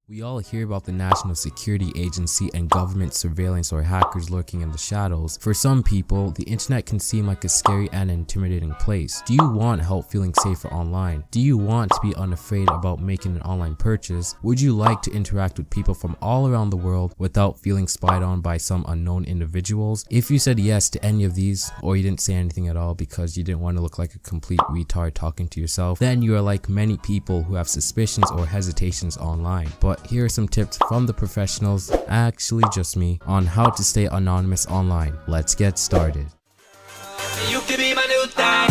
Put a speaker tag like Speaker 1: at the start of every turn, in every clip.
Speaker 1: We all hear about the National Security Agency and government surveillance or hackers lurking in the shadows. For some people, the internet can seem like a scary and intimidating place. Do you want help feeling safer online? Do you want to be unafraid about making an online purchase? Would you like to interact with people from all around the world without feeling spied on by some unknown individuals? If you said yes to any of these, or you didn't say anything at all because you didn't want to look like a complete retard talking to yourself, then you are like many people who have suspicions or hesitations online. But here are some tips from the professionals, actually just me, on how to stay anonymous online. Let's get started.
Speaker 2: You can be my new thing.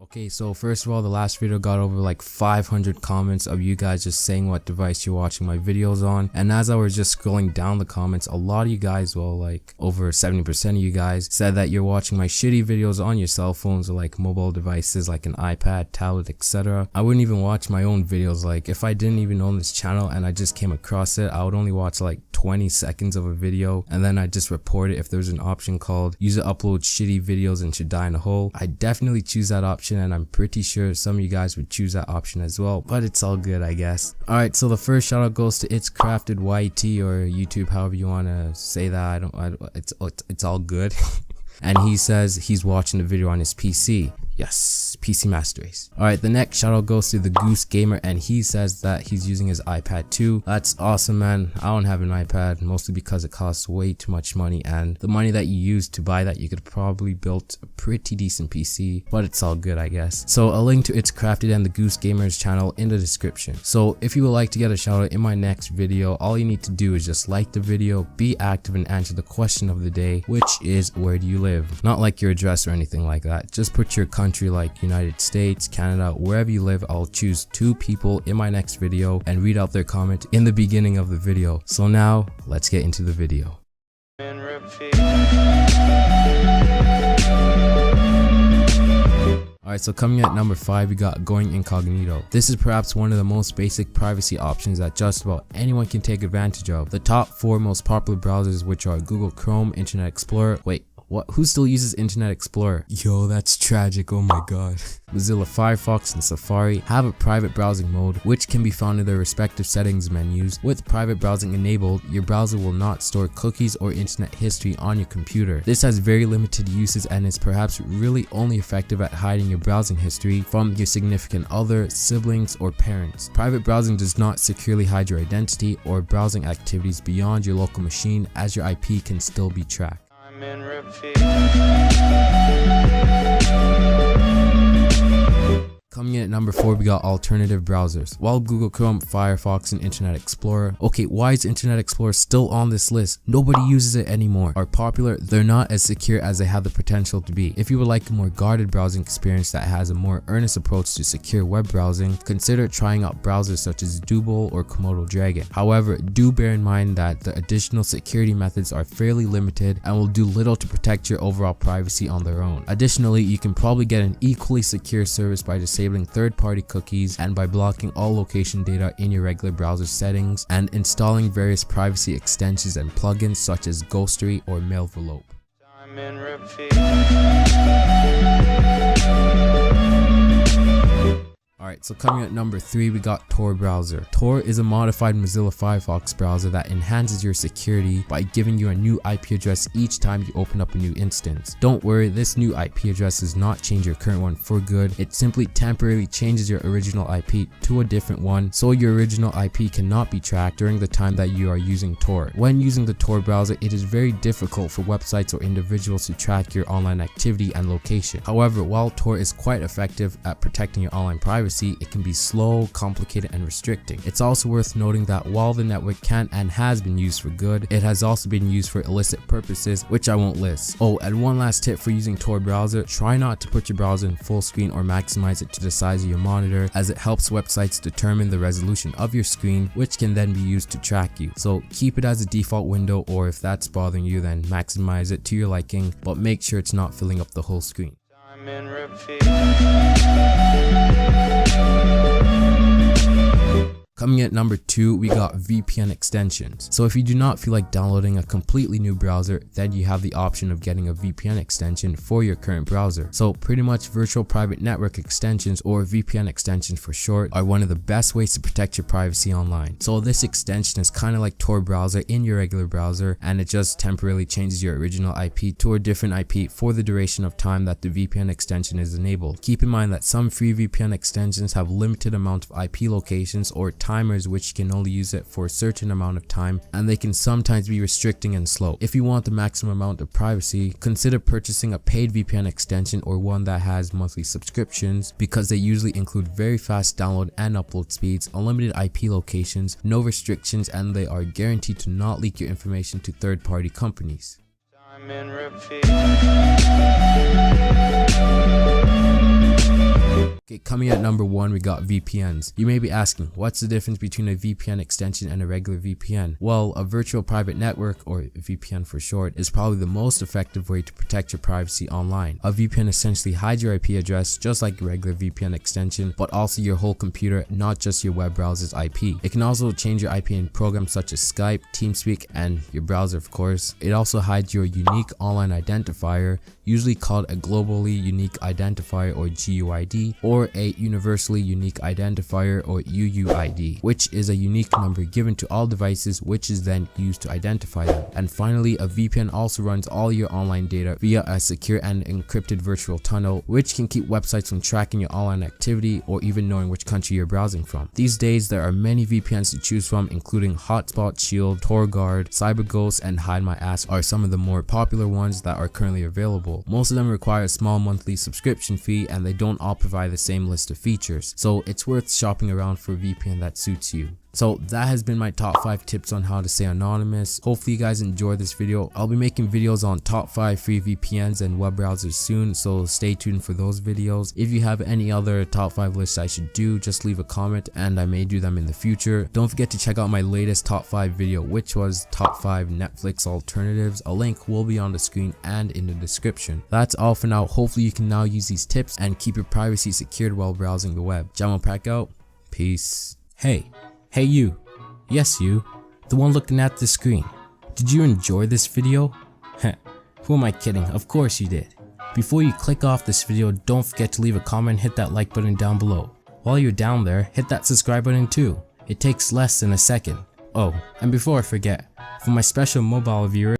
Speaker 1: Okay, so first of all, the last video got over like 500 comments of you guys just saying what device you're watching my videos on. And as I was just scrolling down the comments, a lot of you guys, well, like over 70% of you guys said that you're watching my shitty videos on your cell phones or like mobile devices like an iPad, tablet, etc. I wouldn't even watch my own videos. Like if I didn't even own this channel and I just came across it, I would only watch like 20 seconds of a video and then I just report it if there's an option called user uploads shitty videos and should die in a hole. I definitely choose that option, and I'm pretty sure some of you guys would choose that option as well, but it's all good, I guess. Alright, so the first shout out goes to It's Crafted YT or YouTube, however you want to say that. It's all good. And he says he's watching the video on his PC. Yes, PC Master Race. Alright, the next shout out goes to the Goose Gamer, and he says that he's using his iPad 2. That's awesome, man. I don't have an iPad, mostly because it costs way too much money, and the money that you use to buy that, you could probably build a pretty decent PC, but it's all good, I guess. So a link to It's Crafted and the Goose Gamer's channel in the description. So if you would like to get a shout out in my next video, all you need to do is just like the video, be active, and answer the question of the day, which is, where do you live? Not like your address or anything like that. Just put your country like United States, Canada, wherever you live. I'll choose 2 people in my next video and read out their comment in the beginning of the video. So now let's get into the video. Alright, so coming at number 5, we got going incognito. This is perhaps one of the most basic privacy options that just about anyone can take advantage of. The top 4 most popular browsers, which are Google Chrome, Internet Explorer, what? Who still uses Internet Explorer? Yo, that's tragic, oh my god. Mozilla Firefox and Safari have a private browsing mode, which can be found in their respective settings menus. With private browsing enabled, your browser will not store cookies or internet history on your computer. This has very limited uses and is perhaps really only effective at hiding your browsing history from your significant other, siblings, or parents. Private browsing does not securely hide your identity or browsing activities beyond your local machine, as your IP can still be tracked. Coming in at number 4, we got alternative browsers. While Google Chrome, Firefox, and Internet Explorer, okay, why is Internet Explorer still on this list? Nobody uses it anymore. Are popular, they're not as secure as they have the potential to be. If you would like a more guarded browsing experience that has a more earnest approach to secure web browsing, consider trying out browsers such as Dubol or Komodo Dragon. However, do bear in mind that the additional security methods are fairly limited and will do little to protect your overall privacy on their own. Additionally, you can probably get an equally secure service by disabling third-party cookies and by blocking all location data in your regular browser settings and installing various privacy extensions and plugins such as Ghostery or Mailvelope. Alright, so coming at number 3, we got Tor browser. Tor is a modified Mozilla Firefox browser that enhances your security by giving you a new IP address each time you open up a new instance. Don't worry, this new IP address does not change your current one for good. It simply temporarily changes your original IP to a different one, so your original IP cannot be tracked during the time that you are using Tor. When using the Tor browser, it is very difficult for websites or individuals to track your online activity and location. However, while Tor is quite effective at protecting your online privacy, it can be slow, complicated, and restricting. It's also worth noting that while the network can and has been used for good, it has also been used for illicit purposes, which I won't list. Oh, and one last tip for using Tor browser, try not to put your browser in full screen or maximize it to the size of your monitor, as it helps websites determine the resolution of your screen, which can then be used to track you. So keep it as a default window, or if that's bothering you, then maximize it to your liking, but make sure it's not filling up the whole screen. Coming at number 2, we got VPN extensions. So if you do not feel like downloading a completely new browser, then you have the option of getting a VPN extension for your current browser. So pretty much virtual private network extensions, or VPN extensions for short, are one of the best ways to protect your privacy online. So this extension is kind of like Tor browser in your regular browser, and it just temporarily changes your original IP to a different IP for the duration of time that the VPN extension is enabled. Keep in mind that some free VPN extensions have limited amount of IP locations or timers which can only use it for a certain amount of time, and they can sometimes be restricting and slow. If you want the maximum amount of privacy, consider purchasing a paid VPN extension or one that has monthly subscriptions, because they usually include very fast download and upload speeds, unlimited IP locations, no restrictions, and they are guaranteed to not leak your information to third-party companies. Okay, coming at number 1, we got VPNs. You may be asking, what's the difference between a VPN extension and a regular VPN? Well, a virtual private network, or VPN for short, is probably the most effective way to protect your privacy online. A VPN essentially hides your IP address just like a regular VPN extension, but also your whole computer, not just your web browser's IP. It can also change your IP in programs such as Skype, TeamSpeak, and your browser of course. It also hides your unique online identifier, usually called a globally unique identifier or GUID, or a universally unique identifier or UUID, which is a unique number given to all devices which is then used to identify them. And finally, a VPN also runs all your online data via a secure and encrypted virtual tunnel, which can keep websites from tracking your online activity or even knowing which country you're browsing from. These days there are many VPNs to choose from, including Hotspot Shield, TorGuard, CyberGhost, and Hide My Ass are some of the more popular ones that are currently available. Most of them require a small monthly subscription fee, and they don't all provide the same list of features, so it's worth shopping around for a VPN that suits you. So that has been my top 5 tips on how to stay anonymous. Hopefully you guys enjoyed this video. I'll be making videos on top 5 free VPNs and web browsers soon, so stay tuned for those videos. If you have any other top 5 lists I should do, just leave a comment and I may do them in the future. Don't forget to check out my latest top 5 video, which was top 5 Netflix alternatives. A link will be on the screen and in the description. That's all for now. Hopefully you can now use these tips and keep your privacy secured while browsing the web. Jamal Pack out. Peace. Hey you, yes you, the one looking at the screen. Did you enjoy this video? Who am I kidding? Of course you did. Before you click off this video, don't forget to leave a comment and hit that like button down below. While you're down there, hit that subscribe button too. It takes less than a second. Oh, and before I forget, for my special mobile viewers,